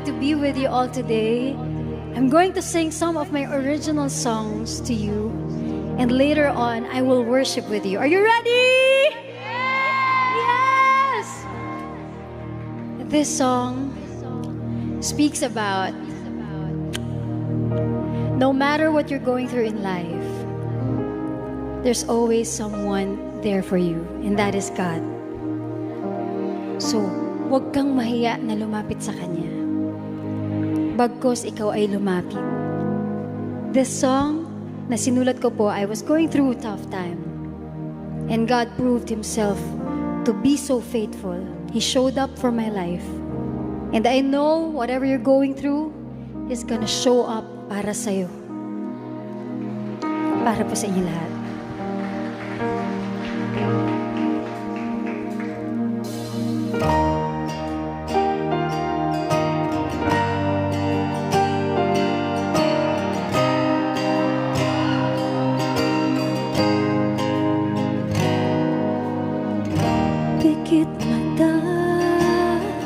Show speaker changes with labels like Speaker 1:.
Speaker 1: to be with you all today. I'm going to sing some of my original songs to you, and later on, I will worship with you. Are you ready? Yes! This song speaks about no matter what you're going through in life, there's always someone there for you, and that is God. So, huwag kang mahiya na lumapit sa Kanya. Bagkos ikaw ay lumapit. This song na sinulat ko po, I was going through a tough time. And God proved Himself to be so faithful. He showed up for my life. And I know whatever you're going through, He's gonna show up para sa'yo. Para po sa inyo lahat. Pikit man